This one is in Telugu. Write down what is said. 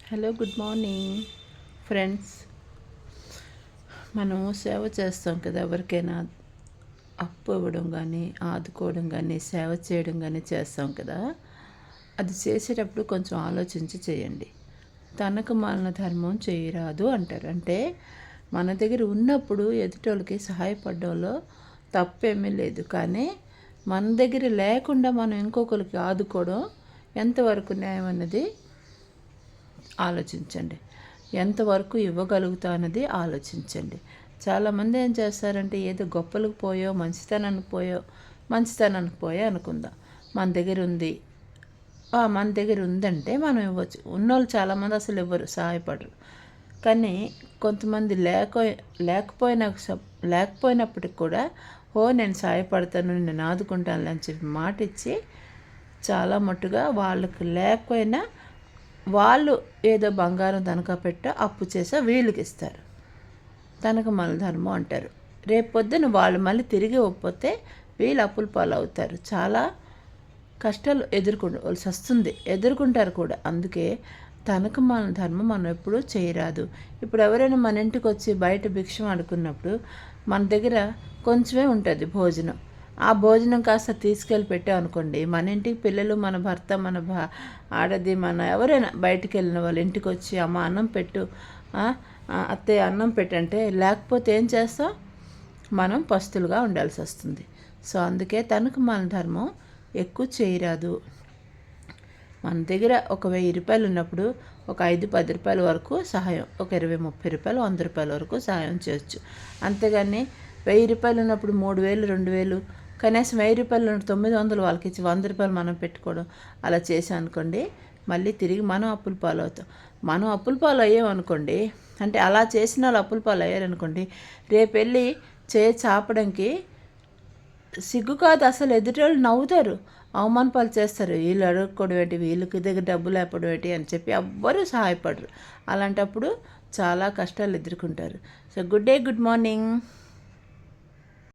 Hello, good morning friends. మనం సేవ చేస్తాం కదా, ఎవరికైనా అప్పు ఇవ్వడం కానీ, ఆదుకోవడం కానీ, సేవ చేయడం కానీ చేస్తాం కదా. అది చేసేటప్పుడు కొంచెం ఆలోచించి చేయండి. తనకు మాలిన ధర్మం చేయరాదు అంటారు. అంటే మన దగ్గర ఉన్నప్పుడు ఎదుటోళ్ళకి సహాయపడడంలో తప్పేమీ లేదు. కానీ మన దగ్గర లేకుండా మనం ఇంకొకరికి ఆదుకోవడం ఎంతవరకు న్యాయం అన్నది ఆలోచించండి. ఎంతవరకు ఇవ్వగలుగుతా అన్నది ఆలోచించండి. చాలామంది ఏం చేస్తారంటే ఏదో గొప్పలకు పోయో మంచితనానికి పోయో అనుకుందాం. మన దగ్గర ఉంది, మన దగ్గర ఉందంటే మనం ఇవ్వచ్చు. ఉన్నోళ్ళు చాలామంది అసలు ఇవ్వరు, సహాయపడరు. కానీ కొంతమంది లేకపోయినప్పటికి కూడా నేను సహాయపడతాను, నేను ఆదుకుంటాను అని చెప్పి మాట ఇచ్చి చాలా మట్టుగా వాళ్ళకి లేకపోయినా వాళ్ళు ఏదో బంగారం తనఖా పెట్టో అప్పు చేసో వీళ్ళకి ఇస్తారు. తనకు మన ధర్మం అంటారు. రేపు పొద్దున వాళ్ళు మళ్ళీ తిరిగి ఇవ్వకపోతే వీళ్ళు అప్పుల పాలు అవుతారు. చాలా కష్టాలు ఎదుర్కోవాల్సి వస్తుంది, ఎదుర్కొంటారు కూడా. అందుకే తనకు మన ధర్మం మనం ఎప్పుడూ చేయరాదు. ఇప్పుడు ఎవరైనా మన ఇంటికి వచ్చి బయట భిక్షం అడుకున్నప్పుడు మన దగ్గర కొంచెమే ఉంటుంది భోజనం. ఆ భోజనం కాస్త తీసుకెళ్ళి పెట్టామనుకోండి, మన ఇంటికి పిల్లలు, మన భర్త, మన ఆడది, మన ఎవరైనా బయటికి వెళ్ళిన వాళ్ళ ఇంటికి వచ్చి అమ్మ అన్నం పెట్టు, అత్తయ్య అన్నం పెట్టంటే లేకపోతే ఏం చేస్తాం? మనం పస్తులుగా ఉండాల్సి వస్తుంది. సో అందుకే తనకు మన ధర్మం ఎక్కువ చేయరాదు. మన దగ్గర ఒక 1000 రూపాయలు ఉన్నప్పుడు ఒక 5-10 రూపాయల వరకు సహాయం, ఒక 20-30 రూపాయలు, 100 రూపాయల వరకు సహాయం చేయొచ్చు. అంతేగాని 1000 రూపాయలు ఉన్నప్పుడు 3000, 2000, కనీసం 1000 రూపాయలు 900 వాళ్ళకి ఇచ్చి 100 రూపాయలు మనం పెట్టుకోవడం అలా చేసాం అనుకోండి, మళ్ళీ తిరిగి మనం అప్పుల పాలు అవుతాం. మనం అప్పుల పాలు అయ్యామనుకోండి, అంటే అలా చేసిన వాళ్ళు అప్పుల పాలు అయ్యారనుకోండి, రేపు వెళ్ళి చాపడానికి సిగ్గు కాదు అసలు. ఎదుటోళ్ళు నవ్వుతారు, అవమాన పాలు చేస్తారు. వీళ్ళు అడుక్కోవడం ఏంటి, వీళ్ళకి దగ్గర డబ్బు లేకపోవడం ఏంటి అని చెప్పి ఎవ్వరూ సహాయపడరు. అలాంటప్పుడు చాలా కష్టాలు ఎదుర్కొంటారు. So good day, good morning.